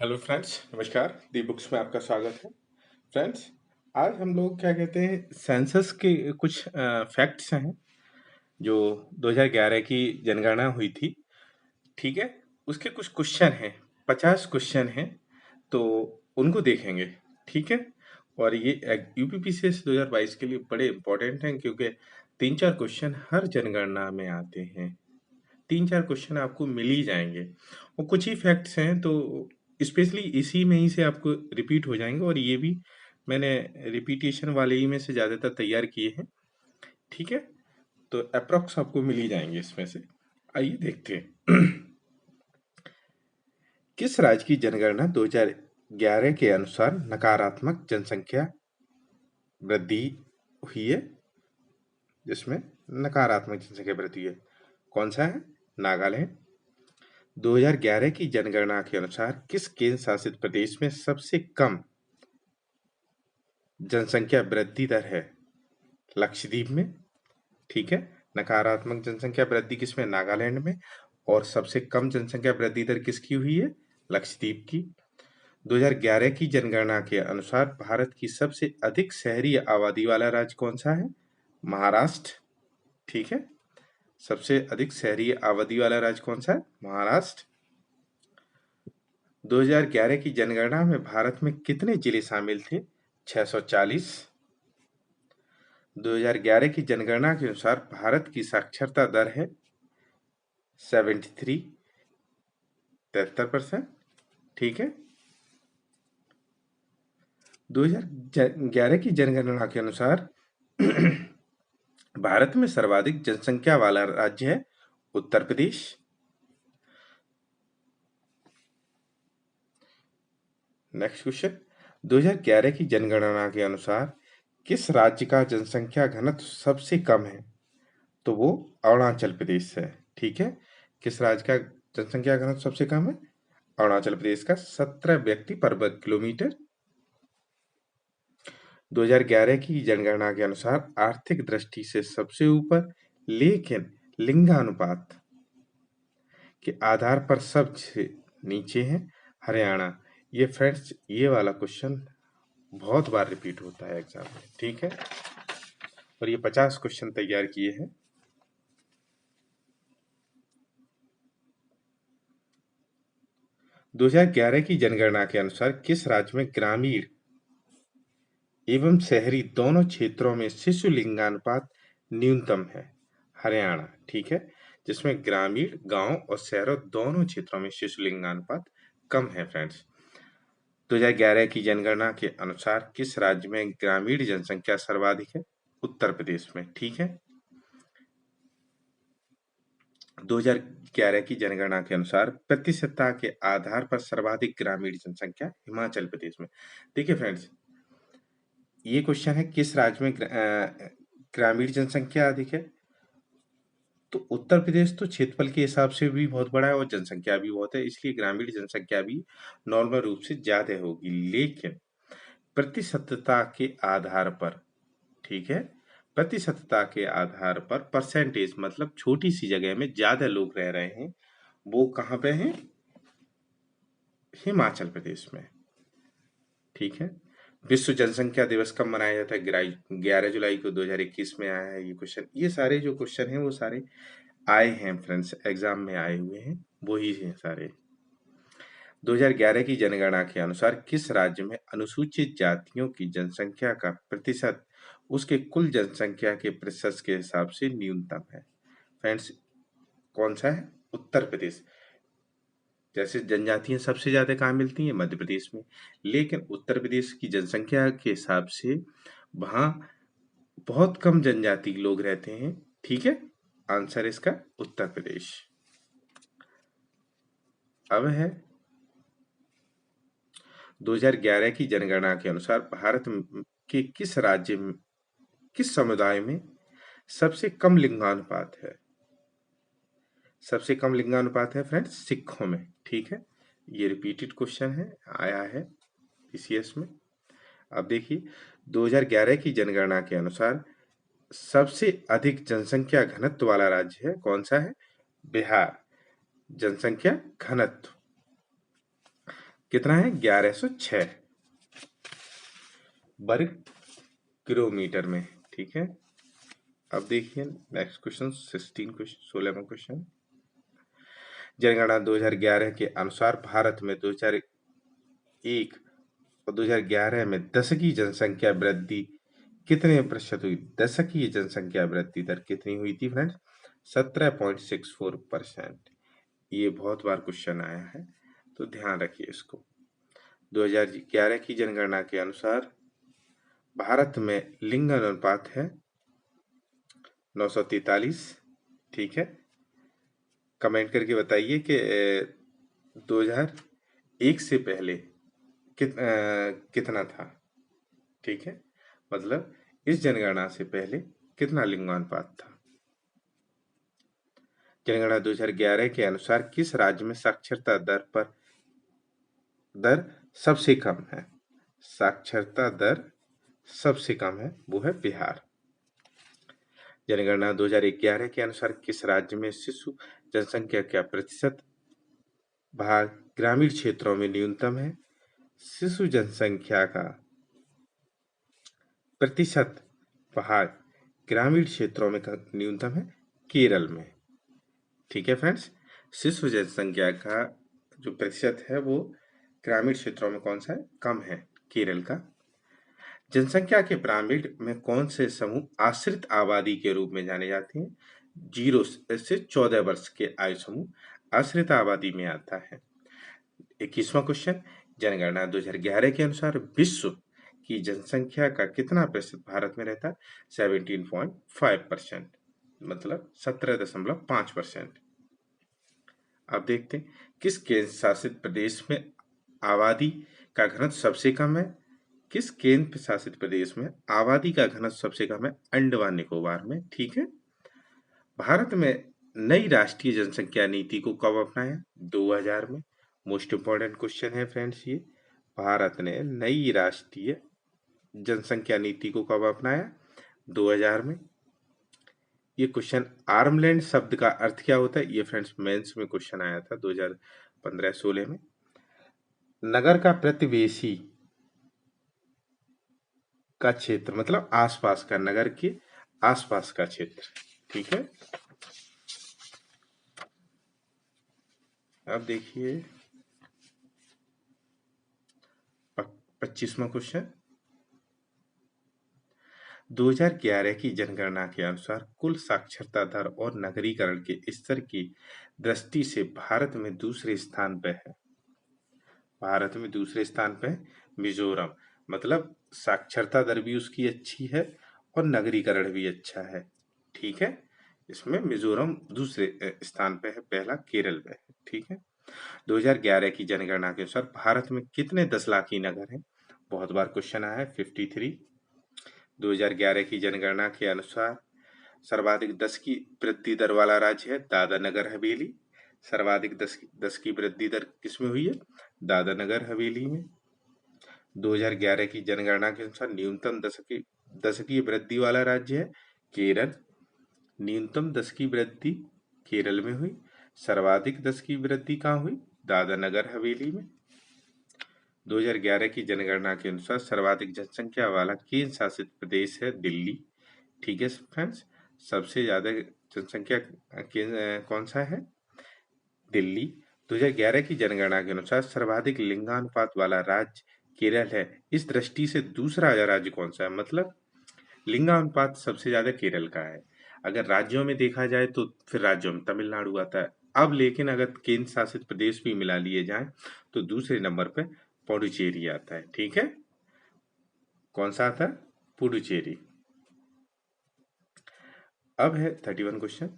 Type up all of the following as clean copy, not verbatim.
Hello friends, नमस्कार। दी books में आपका स्वागत है। फ्रेंड्स, आज हम लोग क्या कहते हैं, सेंसस के कुछ फैक्ट्स हैं जो 2011 की जनगणना हुई थी। ठीक है, उसके कुछ क्वेश्चन हैं, 50 क्वेश्चन हैं, तो उनको देखेंगे। ठीक है, और ये यूपीपीसीएस 2022 के लिए बड़े इंपॉर्टेंट हैं क्योंकि 3-4 क्वेश्चन हर जनगणना में आते हैं। 3-4 क्वेश्चन आपको मिल ही जाएंगे और कुछ ही फैक्ट्स हैं, तो स्पेशली इसी में ही से आपको रिपीट हो जाएंगे, और ये भी मैंने रिपीटेशन वाले ही में से ज़्यादातर तैयार किए हैं। ठीक है, तो अप्रॉक्स आपको मिल ही जाएंगे इसमें से। आइए देखते हैं। किस राज्य की जनगणना 2011 के अनुसार नकारात्मक जनसंख्या वृद्धि हुई है? जिसमें नकारात्मक जनसंख्या वृद्धि है, कौन सा है? नागालैंड। 2011 की जनगणना के अनुसार किस केंद्र शासित प्रदेश में सबसे कम जनसंख्या वृद्धि दर है? लक्षद्वीप में। ठीक है, नकारात्मक जनसंख्या वृद्धि किसमें? नागालैंड में। और सबसे कम जनसंख्या वृद्धि दर किसकी हुई है? लक्षद्वीप की। 2011 की जनगणना के अनुसार भारत की सबसे अधिक शहरी आबादी वाला राज्य कौन सा है? महाराष्ट्र। ठीक है, सबसे अधिक शहरी आबादी वाला राज्य कौन सा है? महाराष्ट्र। 2011 की जनगणना में भारत में कितने जिले शामिल थे? 640। 2011 की जनगणना के अनुसार भारत की साक्षरता दर है 73, 73%। ठीक है, 2011 की जनगणना के अनुसार भारत में सर्वाधिक जनसंख्या वाला राज्य है उत्तर प्रदेश। नेक्स्ट क्वेश्चन, 2011 की जनगणना के अनुसार किस राज्य का जनसंख्या घनत्व सबसे कम है? तो वो अरुणाचल प्रदेश है। ठीक है, किस राज्य का जनसंख्या घनत्व सबसे कम है? अरुणाचल प्रदेश का, 17 व्यक्ति पर वर्ग किलोमीटर। 2011 की जनगणना के अनुसार आर्थिक दृष्टि से सबसे ऊपर लेकिन लिंगानुपात के आधार पर सबसे नीचे है हरियाणा। ये फ्रेंड्स, ये वाला क्वेश्चन बहुत बार रिपीट होता है एग्जाम में। ठीक है, और ये 50 क्वेश्चन तैयार किए हैं। दो 2011 की जनगणना के अनुसार किस राज्य में ग्रामीण एवं शहरी दोनों क्षेत्रों में शिशु लिंगानुपात न्यूनतम है? हरियाणा। ठीक है, जिसमें ग्रामीण, गांव और शहरों दोनों क्षेत्रों में शिशु लिंगानुपात कम है। फ्रेंड्स, 2011 की जनगणना के अनुसार किस राज्य में ग्रामीण जनसंख्या सर्वाधिक है? उत्तर प्रदेश में। ठीक है, 2011 की जनगणना के अनुसार प्रतिशतता के आधार पर सर्वाधिक ग्रामीण जनसंख्या हिमाचल प्रदेश में। देखिए फ्रेंड्स, ये क्वेश्चन है किस राज्य में ग्रामीण जनसंख्या अधिक है? तो उत्तर प्रदेश तो क्षेत्रफल के हिसाब से भी बहुत बड़ा है और जनसंख्या भी बहुत है, इसलिए ग्रामीण जनसंख्या भी नॉर्मल रूप से ज्यादा होगी। लेकिन प्रतिशतता के आधार पर, ठीक है, प्रतिशतता के आधार पर परसेंटेज मतलब छोटी सी जगह में ज्यादा लोग रह रहे हैं, वो कहाँ पे हैं? हिमाचल प्रदेश में। ठीक है, विश्व जनसंख्या दिवस कब मनाया जाता है? 11 जुलाई को 2021 में आया है ये क्वेश्चन। ये सारे जो क्वेश्चन हैं वो सारे आए हैं फ्रेंड्स, एग्जाम में आए हुए हैं, वही हैं सारे। 2011 की जनगणना के अनुसार किस राज्य में अनुसूचित जातियों की जनसंख्या का प्रतिशत उसके कुल जनसंख्या के प्रतिशत के हिसाब से न्यूनतम है? फ्रेंड्स, कौन सा है? उत्तर प्रदेश। जैसे जनजातियां सबसे ज्यादा कहाँ मिलती हैं? मध्य प्रदेश में। लेकिन उत्तर प्रदेश की जनसंख्या के हिसाब से वहां बहुत कम जनजाति लोग रहते हैं। ठीक है, आंसर इसका उत्तर प्रदेश। अब है 2011 की जनगणना के अनुसार भारत के किस राज्य में, किस समुदाय में सबसे कम लिंगानुपात है? सबसे कम लिंगानुपात है फ्रेंड्स सिखों में। ठीक है, ये रिपीटेड क्वेश्चन है, आया है पीसीएस में। अब देखिए, 2011 की जनगणना के अनुसार सबसे अधिक जनसंख्या घनत्व वाला राज्य है कौन सा है? बिहार। जनसंख्या घनत्व कितना है? 1106 वर्ग किलोमीटर में। ठीक है, अब देखिए नेक्स्ट क्वेश्चन 16वां क्वेश्चन। जनगणना 2011 के अनुसार भारत में 2001 और 2011 में दशकीय जनसंख्या वृद्धि कितने प्रतिशत हुई? दशकीय जनसंख्या वृद्धि दर कितनी हुई थी फ्रेंड्स? 17.64%। ये बहुत बार क्वेश्चन आया है, तो ध्यान रखिए इसको। 2011 की जनगणना के अनुसार भारत में लिंग अनुपात है 943। ठीक है, कमेंट करके बताइए कि 2001 से पहले कितना था। ठीक है, मतलब इस जनगणना से पहले कितना लिंगानुपात था। जनगणना 2011 के अनुसार किस राज्य में साक्षरता दर सबसे कम है? साक्षरता दर सबसे कम है, वो है बिहार। जनगणना 2011 के अनुसार किस राज्य में शिशु जनसंख्या का प्रतिशत भाग ग्रामीण क्षेत्रों में न्यूनतम है? शिशु जनसंख्या का प्रतिशत भाग ग्रामीण क्षेत्रों में न्यूनतम है केरल में। ठीक है फ्रेंड्स, शिशु जनसंख्या का जो प्रतिशत है वो ग्रामीण क्षेत्रों में कौन सा है? कम है, केरल का। जनसंख्या के पिरामिड में कौन से समूह आश्रित आबादी के रूप में जाने जाते हैं? 0 से 14 वर्ष के आयु समूह आश्रित आबादी में आता है। 21वां क्वेश्चन, जनगणना 2011 के अनुसार विश्व की जनसंख्या का कितना प्रतिशत भारत में रहता है? 17.5%, मतलब 17.5%। अब देखते हैं किस केंद्र शासित प्रदेश में आबादी का घनत्व सबसे कम है? किस केंद्र शासित प्रदेश में आबादी का घनत्व सबसे कम है? अंडमान निकोबार में। ठीक है, भारत में नई राष्ट्रीय जनसंख्या नीति को कब अपनाया? 2000 में। मोस्ट इंपॉर्टेंट क्वेश्चन है फ्रेंड्स ये। भारत ने नई राष्ट्रीय जनसंख्या नीति को कब अपनाया? 2000 में। ये क्वेश्चन आर्मलैंड शब्द का अर्थ क्या होता है? ये फ्रेंड्स मेंस में क्वेश्चन आया था 2015-16 में। नगर का प्रतिवेशी का क्षेत्र मतलब आसपास का, नगर के आसपास का क्षेत्र। ठीक है, अब देखिए 25वां क्वेश्चन। 2011 की जनगणना के अनुसार कुल साक्षरता दर और नगरीकरण के स्तर की दृष्टि से भारत में दूसरे स्थान पर है। भारत में दूसरे स्थान पे मिजोरम, मतलब साक्षरता दर भी उसकी अच्छी है और नगरीकरण भी अच्छा है। ठीक है, इसमें मिजोरम दूसरे स्थान पे है, पहला केरल पे है। ठीक है, 2011 की जनगणना के अनुसार भारत में कितने 10 लाखी नगर हैं? बहुत बार क्वेश्चन आया है, 53। 2011 की जनगणना के अनुसार सर्वाधिक 10 की वृद्धि दर वाला राज्य है दादरा नगर हवेली। सर्वाधिक 10 की वृद्धि दर किसमें हुई है? दादरा नगर हवेली में। 2011 की जनगणना के अनुसार न्यूनतम दशकीय वृद्धि वाला राज्य है केरल। न्यूनतम 10 की वृद्धि केरल में हुई। सर्वाधिक 10 की वृद्धि कहाँ हुई? दादरा नगर हवेली में। 2011 की जनगणना के अनुसार सर्वाधिक जनसंख्या वाला केंद्र शासित प्रदेश है दिल्ली। ठीक है फ्रेंड्स, सबसे ज्यादा जनसंख्या कौन सा है? दिल्ली। 2011 की जनगणना के अनुसार सर्वाधिक लिंगानुपात वाला राज्य केरल है। इस दृष्टि से दूसरा राज्य कौन सा है? मतलब लिंगानुपात सबसे ज्यादा केरल का है। अगर राज्यों में देखा जाए तो फिर राज्यों में तमिलनाडु आता है। अब लेकिन अगर केंद्र शासित प्रदेश भी मिला लिए जाए तो दूसरे नंबर पे पुडुचेरी आता है। ठीक है, कौन सा आता है? पुडुचेरी। अब है 31 क्वेश्चन।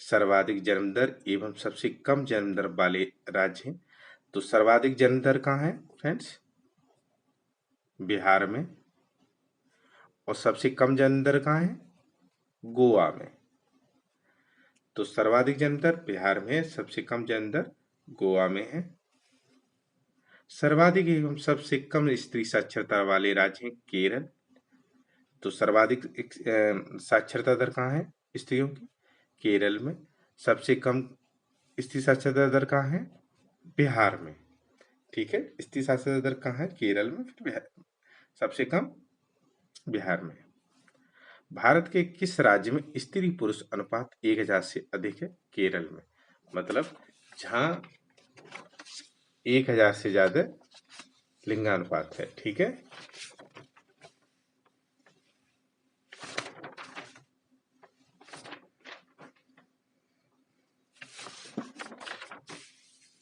सर्वाधिक जन्म दर एवं सबसे कम जन्म दर वाले राज्य हैं। तो सर्वाधिक जन्म दर कहाँ है फ्रेंड्स? बिहार में। और सबसे कम जन्म दर कहाँ है? गोवा में। तो सर्वाधिक जन्म दर बिहार में है, सबसे कम जन्म दर गोवा में है। सर्वाधिक एवं सबसे कम स्त्री साक्षरता वाले राज्य हैं केरल। तो सर्वाधिक साक्षरता दर कहाँ है स्त्रियों की? केरल में। सबसे कम स्त्री साक्षरता दर कहाँ है? बिहार में। ठीक है, स्त्री साक्षरता दर कहाँ है? केरल में, फिर बिहार, सबसे कम बिहार में। भारत के किस राज्य में स्त्री पुरुष अनुपात 1000 से अधिक है? केरल में। मतलब जहां 1000 से ज्यादा लिंगानुपात है। ठीक है,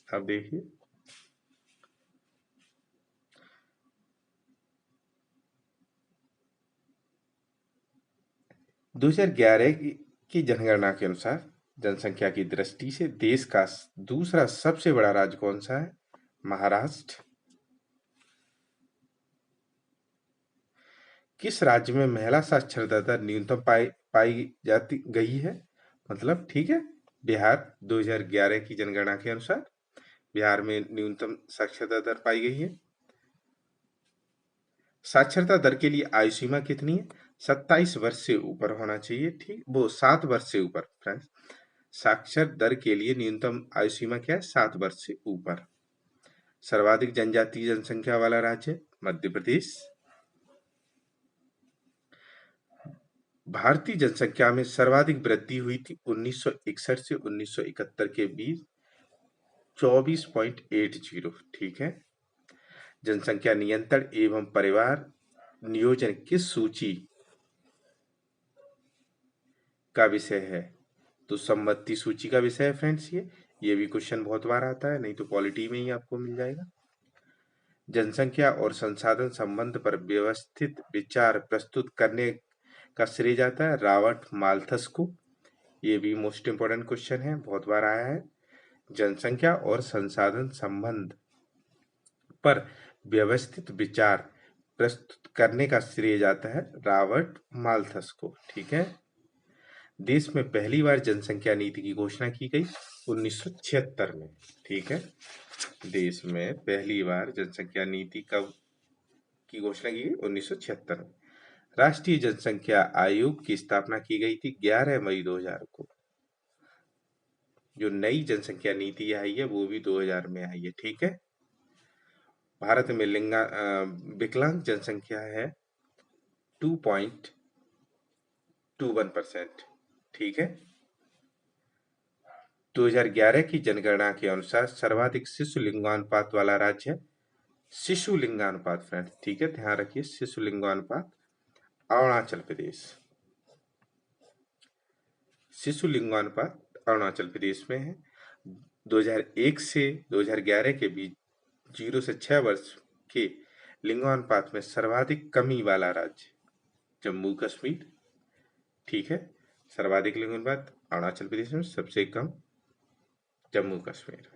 अब देखिए 2011 की जनगणना के अनुसार जनसंख्या की दृष्टि से देश का दूसरा सबसे बड़ा राज्य कौन सा है? महाराष्ट्र। किस राज्य में महिला साक्षरता दर न्यूनतम पाई जाती गई है? मतलब ठीक है, बिहार 2011 की जनगणना के अनुसार बिहार में न्यूनतम साक्षरता दर पाई गई है। साक्षरता दर के लिए आयु सीमा कितनी है? 27 वर्ष से ऊपर होना चाहिए। ठीक, वो 7 वर्ष से ऊपर। फ्रेंड्स, साक्षर दर के लिए न्यूनतम आयु सीमा क्या है? 7 वर्ष से ऊपर। सर्वाधिक जनजातीय जनसंख्या वाला राज्य मध्य प्रदेश। भारतीय जनसंख्या में सर्वाधिक वृद्धि हुई थी 1961 से 1971 के बीच 24.80। ठीक है, जनसंख्या नियंत्रण एवं परिवार नियोजन किस सूची का विषय है? तो सम्मति सूची का विषय है फ्रेंड्स। ये भी क्वेश्चन बहुत बार आता है, नहीं तो पॉलिटी में ही आपको मिल जाएगा। जनसंख्या और संसाधन संबंध पर व्यवस्थित विचार प्रस्तुत करने का श्रेय जाता है रॉबर्ट माल्थस को। ये भी मोस्ट इंपोर्टेंट क्वेश्चन है, बहुत बार आया है। जनसंख्या और संसाधन संबंध पर व्यवस्थित विचार प्रस्तुत करने का श्रेय जाता है रॉबर्ट माल्थस को। ठीक है, देश में पहली बार जनसंख्या नीति की घोषणा की गई 1976 में। ठीक है, देश में पहली बार जनसंख्या नीति कब की घोषणा की गई? 1976 में। राष्ट्रीय जनसंख्या आयोग की स्थापना की गई थी 11 मई 2000 को। जो नई जनसंख्या नीति आई है वो भी 2000 में आई है। ठीक है, भारत में विकलांग जनसंख्या है 2.21%। ठीक है, 2011 की जनगणना के अनुसार सर्वाधिक शिशु लिंगानुपात वाला राज्य है शिशु लिंगानुपात। फ्रेंड्स, ठीक है, ध्यान रखिए, शिशु लिंगानुपात अरुणाचल प्रदेश। शिशु लिंगानुपात अरुणाचल प्रदेश में है। 2001 से 2011 के बीच 0 से 6 वर्ष के लिंगानुपात में सर्वाधिक कमी वाला राज्य जम्मू कश्मीर। ठीक है, सर्वाधिक लिंगानुपात अरुणाचल प्रदेश में, सबसे कम जम्मू कश्मीर।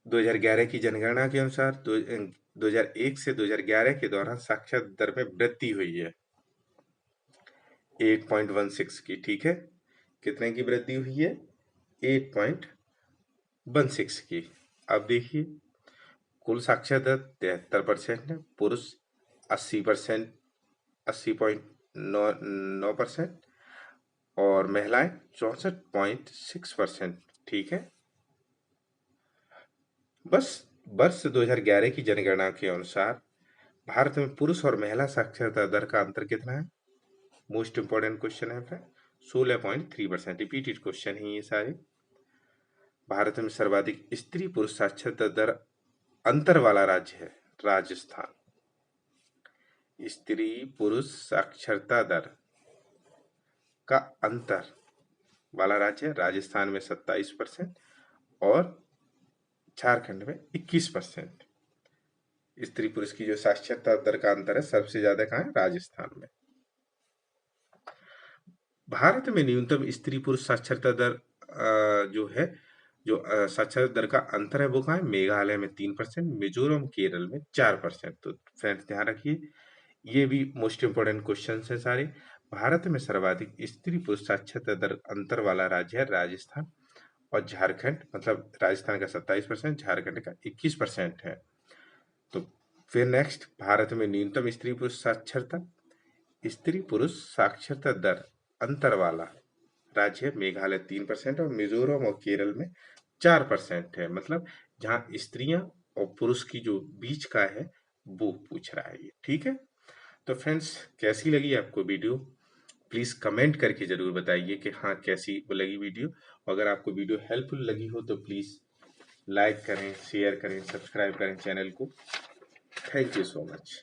2011 की जनगणना के अनुसार 2001 से 2011 के दौरान साक्षरता दर में वृद्धि हुई है 8.16 की। ठीक है, कितने की वृद्धि हुई है? 8.16 की। अब देखिए, कुल साक्षरता 73% है, पुरुष 80%, 80.9% और महिलाएं 64.6%। ठीक है, बस वर्ष 2011 की जनगणना के अनुसार भारत में पुरुष और महिला साक्षरता दर का अंतर कितना है? मोस्ट इंपोर्टेंट क्वेश्चन है फ्रेंड, 16.3%। रिपीटेड क्वेश्चन है ये सारे। भारत में सर्वाधिक स्त्री पुरुष साक्षरता दर अंतर वाला राज्य है राजस्थान। स्त्री पुरुष साक्षरता दर का अंतर वाला राज्य है राजस्थान में 27% और झारखंड में 21%। स्त्री पुरुष की जो साक्षरता दर का अंतर है सबसे ज्यादा कहाँ है? राजस्थान में। भारत में न्यूनतम स्त्री पुरुष साक्षरता दर जो है, जो साक्षरता दर का अंतर है वो कहाँ है? मेघालय में 3%, मिजोरम केरल में 4%। तो फ्रेंड्स ध्यान रखिए, ये भी मोस्ट इंपोर्टेंट क्वेश्चन है सारे। भारत में सर्वाधिक स्त्री पुरुष साक्षरता दर अंतर वाला राज्य है राजस्थान और झारखंड। मतलब राजस्थान का 27%, झारखंड का 21% है। तो फिर नेक्स्ट, भारत में न्यूनतम स्त्री पुरुष साक्षरता दर अंतर वाला राज्य है मेघालय 3% और मिजोरम और केरल में 4% है, मतलब जहाँ स्त्रियां और पुरुष की जो बीच का है वो पूछ रहा है ये। ठीक है, तो फ्रेंड्स कैसी लगी आपको वीडियो, प्लीज कमेंट करके जरूर बताइए कि हाँ कैसी वो लगी वीडियो। अगर आपको वीडियो हेल्पफुल लगी हो तो प्लीज लाइक करें, शेयर करें, सब्सक्राइब करें चैनल को। Thank you so much.